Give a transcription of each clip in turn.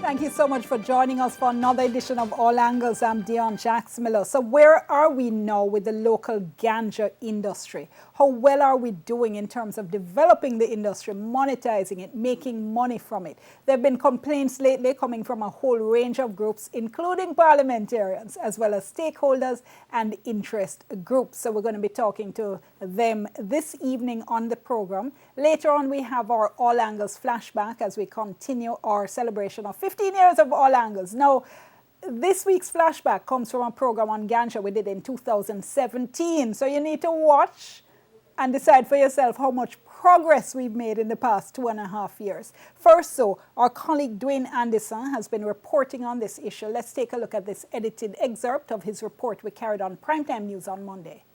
Thank you so much for joining us for another edition of All Angles. I'm Dion Jax-Miller. So where are we now with the local ganja industry? How well are we doing in terms of developing the industry, monetizing it, making money from it? There have been complaints lately coming from a whole range of groups, including parliamentarians, as well as stakeholders and interest groups. So we're going to be talking to them this evening on the program. Later on, we have our All Angles flashback as we continue our celebration of 15 years of All Angles. Now, this week's flashback comes from a program on ganja we did in 2017. So you need to watch and decide for yourself how much progress we've made in the past 2.5 years. First, so our colleague Dwayne Anderson has been reporting on this issue. Let's take a look at this edited excerpt of his report we carried on Primetime News on Monday.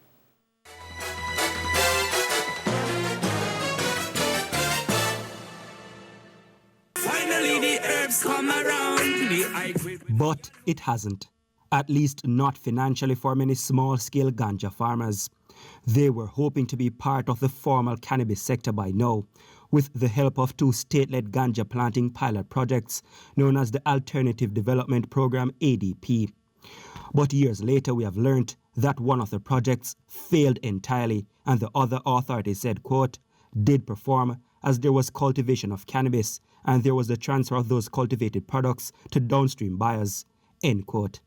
Finally, the herbs come around. But it hasn't, at least not financially for many small-scale ganja farmers. They were hoping to be part of the formal cannabis sector by now, with the help of 2 state-led ganja planting pilot projects known as the Alternative Development Program ADP. But years later, we have learned that one of the projects failed entirely, and the other authorities said, quote, did perform as there was cultivation of cannabis, and there was the transfer of those cultivated products to downstream buyers, end quote.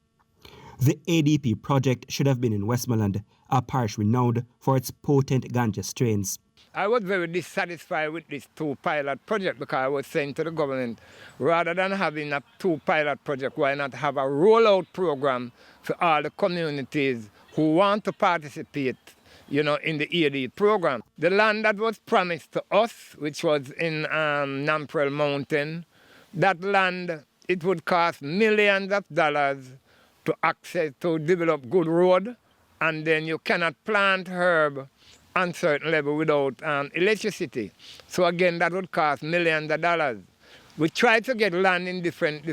The ADP project should have been in Westmoreland, a parish renowned for its potent ganja strains. I was very dissatisfied with this 2 pilot project because I was saying to the government, rather than having a 2 pilot project, why not have a rollout program for all the communities who want to participate, in the AD program. The land that was promised to us, which was in Namprel Mountain, that land, it would cost millions of dollars to access, to develop good road, and then you cannot plant herb on certain level without electricity. So again, that would cost millions of dollars. We tried to get land in different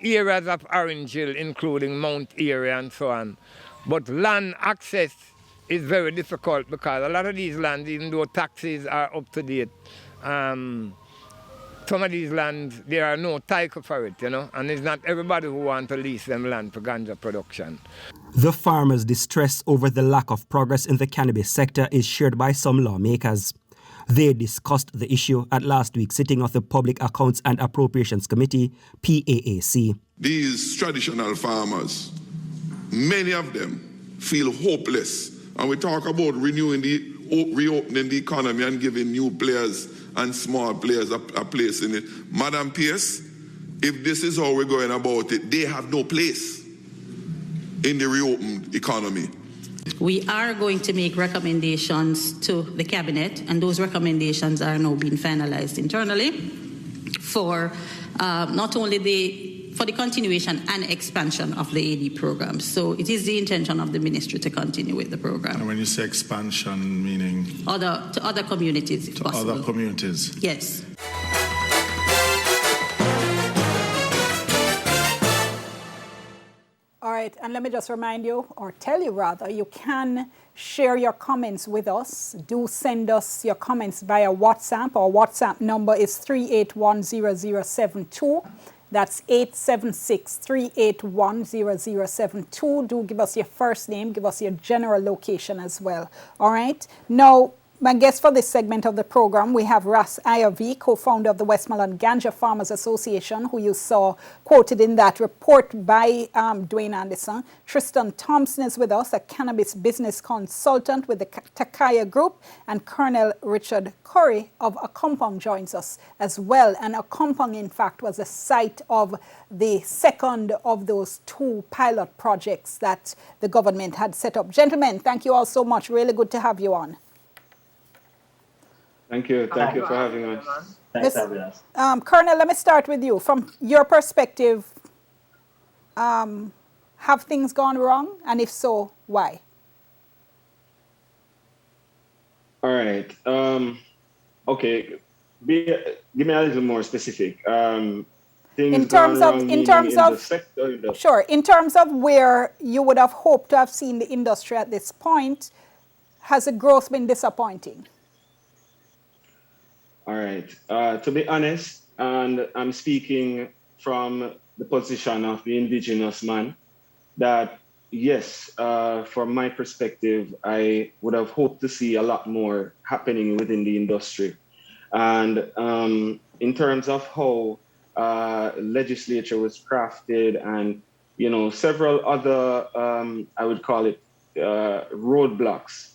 areas of Orange Hill, including Mount area and so on. But land access is very difficult because a lot of these lands, even though taxes are up to date, some of these lands, there are no title for it, and it's not everybody who wants to lease them land for ganja production. The farmers' distress over the lack of progress in the cannabis sector is shared by some lawmakers. They discussed the issue at last week's sitting of the Public Accounts and Appropriations Committee, PAAC. These traditional farmers, many of them feel hopeless. And we talk about reopening the economy and giving new players and small players a place in it. Madam Pierce, if this is how we're going about it, they have no place in the reopened economy. We are going to make recommendations to the Cabinet, and those recommendations are now being finalized internally for not only for the continuation and expansion of the AD program. So it is the intention of the ministry to continue with the program. And when you say expansion, meaning? To other communities, if possible. Other communities? Yes. All right, and let me just remind you, or tell you rather, you can share your comments with us. Do send us your comments via WhatsApp. Our WhatsApp number is 3810072. That's 876-381-0072. Do give us your first name, give us your general location as well. All right. Now, my guest for this segment of the program, we have Ras Ayavi, co-founder of the Westmoreland Ganja Farmers Association, who you saw quoted in that report by Dwayne Anderson. Tristan Thompson is with us, a cannabis business consultant with the Takaya Group, and Colonel Richard Curry of Akompong joins us as well. And Akompong, in fact, was the site of the second of those 2 pilot projects that the government had set up. Gentlemen, thank you all so much. Really good to have you on. Thank you. Thank you for having us. Thanks for having us. Colonel, let me start with you. From your perspective, have things gone wrong? And if so, why? All right. Okay. Give me a little more specific. In terms of sure. In terms of where you would have hoped to have seen the industry at this point, has the growth been disappointing? All right. To be honest, and I'm speaking from the position of the indigenous man, that yes, from my perspective, I would have hoped to see a lot more happening within the industry. And in terms of how legislature was crafted and, you know, several other, I would call it roadblocks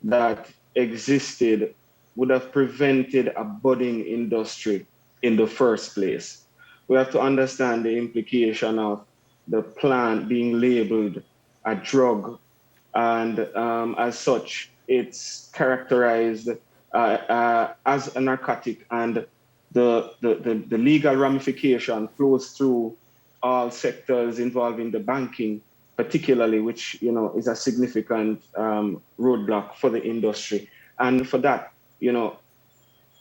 that existed would have prevented a budding industry in the first place. We have to understand the implication of the plant being labeled a drug, and as such, it's characterized as a narcotic, and the legal ramification flows through all sectors involving the banking, particularly, which, you know, is a significant roadblock for the industry. And for that, you know,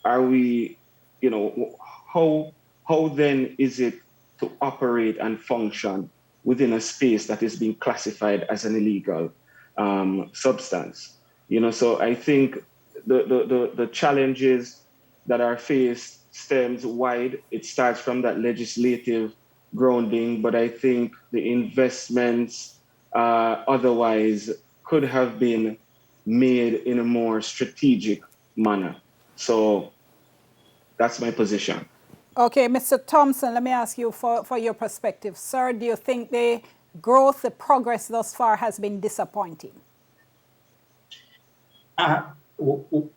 are we, you know, how then is it to operate and function within a space that is being classified as an illegal substance? You know, so I think the challenges that are faced stems wide. It starts from that legislative grounding, but I think the investments otherwise could have been made in a more strategic manner. So that's my position. Okay, Mr. Thompson, let me ask you for your perspective. Sir, do you think the growth, the progress thus far has been disappointing? All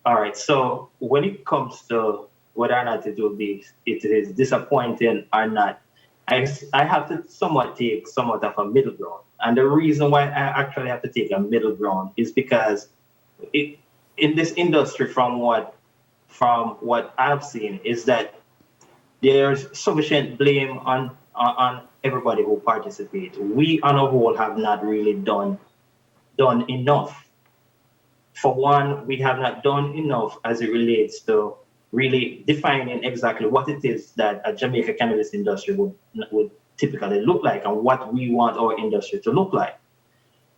right, so when it comes to whether or not it is disappointing or not, I have to take somewhat of a middle ground. And the reason why I actually have to take a middle ground is because in this industry, from what I've seen, is that there's sufficient blame on everybody who participates. We on a whole have not really done enough. For one, we have not done enough as it relates to really defining exactly what it is that a Jamaica cannabis industry would typically look like and what we want our industry to look like.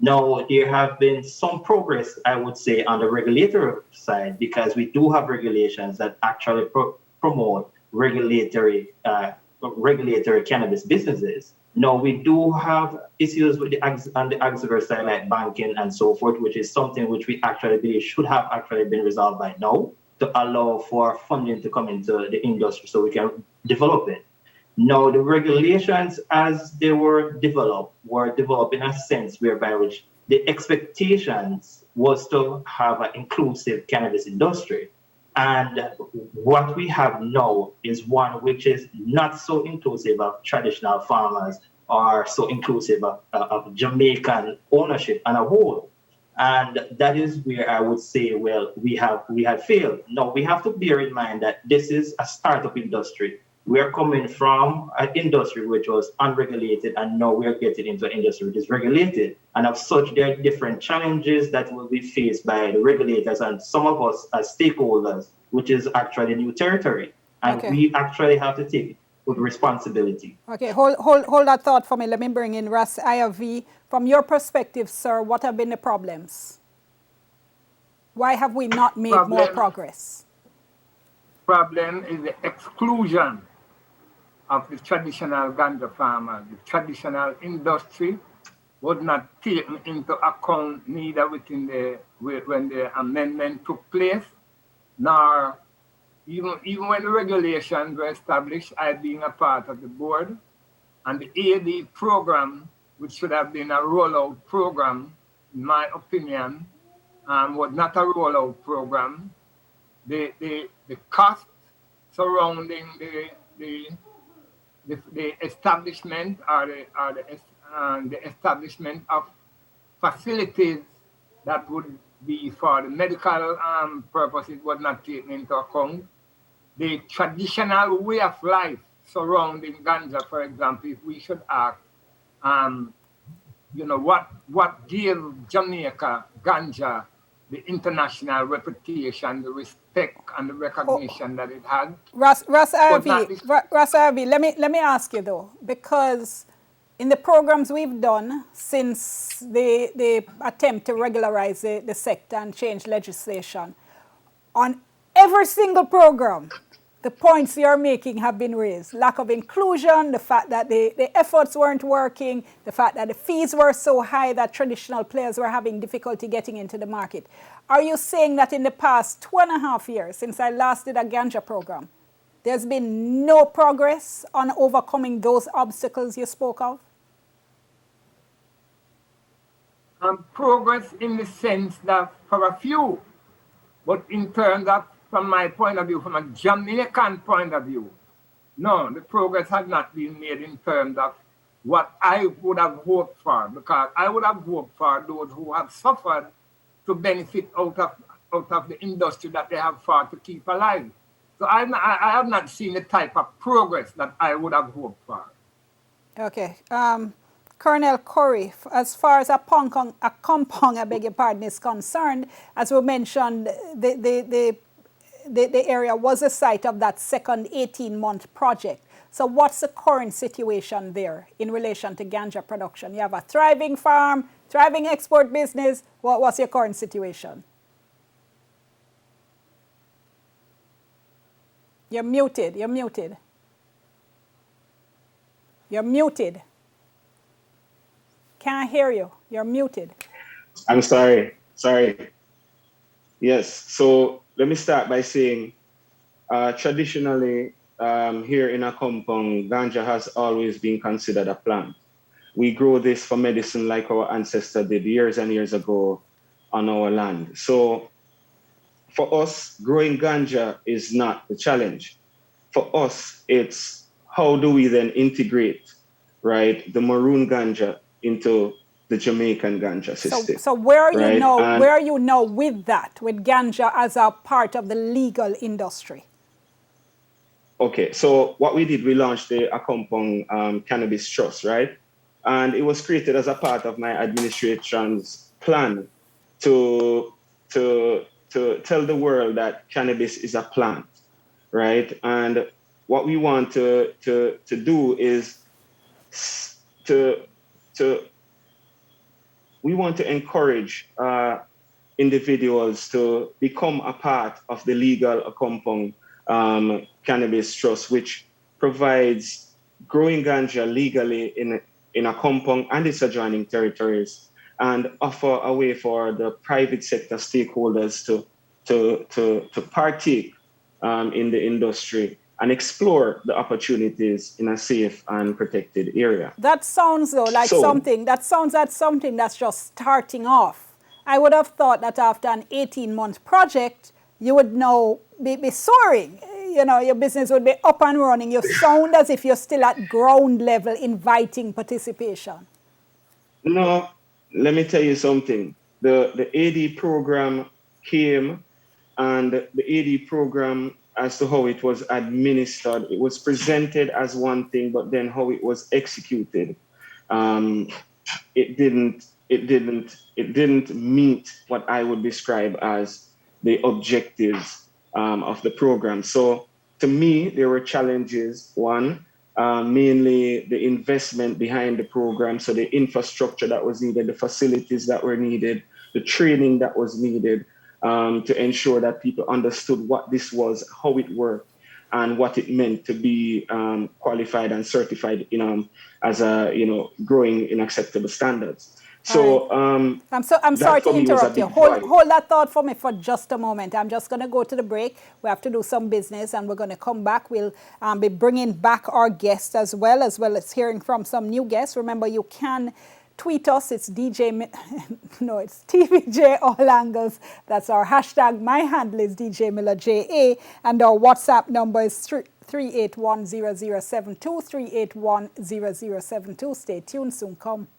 Now, there have been some progress, I would say, on the regulatory side, because we do have regulations that actually promote regulatory cannabis businesses. Now, we do have issues with on the auxiliary side, like banking and so forth, which is something which we actually believe should have actually been resolved by now to allow for funding to come into the industry so we can develop it. Now, the regulations as they were developed in a sense whereby which the expectations was to have an inclusive cannabis industry. And what we have now is one which is not so inclusive of traditional farmers or so inclusive of Jamaican ownership on a whole. And that is where I would say, well, we have failed. Now, we have to bear in mind that this is a startup industry. We are coming from an industry which was unregulated, and now we are getting into an industry which is regulated. And as such, there are different challenges that will be faced by the regulators and some of us as stakeholders, which is actually new territory. And we actually have to take it with responsibility. Okay, hold that thought for me. Let me bring in Ras IRV. From your perspective, sir, what have been the problems? Why have we not made more progress? Problem is the exclusion of the traditional ganja farmers. The traditional industry was not taken into account neither within when the amendment took place, nor even when the regulations were established, I being a part of the board, and the AD program, which should have been a rollout program, in my opinion, was not a rollout program. The cost surrounding the establishment or the establishment of facilities that would be for the medical purposes was not taken into account. The traditional way of life surrounding ganja, for example, if we should ask, what gave Jamaica ganja the international reputation, the respect, and the recognition that it had. Ras IRV, let me ask you though, because in the programs we've done since the attempt to regularize the sector and change legislation, on every single program, The points you're making have been raised. Lack of inclusion, the fact that the efforts weren't working, the fact that the fees were so high that traditional players were having difficulty getting into the market. Are you saying that in the past 2.5 years, since I last did a ganja program, there's been no progress on overcoming those obstacles you spoke of? Progress in the sense that for a few, but in terms of, from my point of view, from a Jamaican point of view, no, the progress has not been made in terms of what I would have hoped for, because I would have hoped for those who have suffered to benefit out of the industry that they have fought to keep alive. So I have not seen the type of progress that I would have hoped for. Okay. Colonel Corey, as far as a compound, I beg your pardon, is concerned, as we mentioned, the area was a site of that second 18-month project. So what's the current situation there in relation to ganja production? You have a thriving farm, thriving export business. What's your current situation? You're muted. You're muted. You're muted. Can't hear you. You're muted. I'm sorry. Yes. So let me start by saying, traditionally, here in a compound, ganja has always been considered a plant. We grow this for medicine like our ancestors did years and years ago on our land. So for us, growing ganja is not the challenge. For us, it's how do we then integrate, right, the maroon ganja into the Jamaican ganja system. So where are right? you now? Where are you now with that, with ganja as a part of the legal industry? Okay, so what we did, we launched a compound cannabis trust, right? And it was created as a part of my administration's plan to tell the world that cannabis is a plant, right? And what we want to do is we want to encourage individuals to become a part of the legal compound cannabis trust, which provides growing ganja legally in a compound and its adjoining territories, and offer a way for the private sector stakeholders to partake in the industry and explore the opportunities in a safe and protected area. That sounds though like something that's just starting off. I would have thought that after an 18-month project, you would now be soaring. You know, your business would be up and running. You sound as if you're still at ground level inviting participation. No, let me tell you something. The AD program came, and the AD program, as to how it was administered, it was presented as one thing, but then how it was executed, it didn't meet what I would describe as the objectives of the program. So to me, there were challenges. One, mainly the investment behind the program, so the infrastructure that was needed, the facilities that were needed, the training that was needed, to ensure that people understood what this was, how it worked, and what it meant to be qualified and certified, as growing in acceptable standards. So right. I'm sorry to interrupt you. Hold that thought for me for just a moment. I'm just going to go to the break. We have to do some business, and we're going to come back. We'll be bringing back our guests as well as hearing from some new guests. Remember, you can tweet us. It's it's TVJ All Angles. That's our hashtag. My handle is DJ Miller JA, and our WhatsApp number is 3810072, 3810072. Stay tuned, soon come.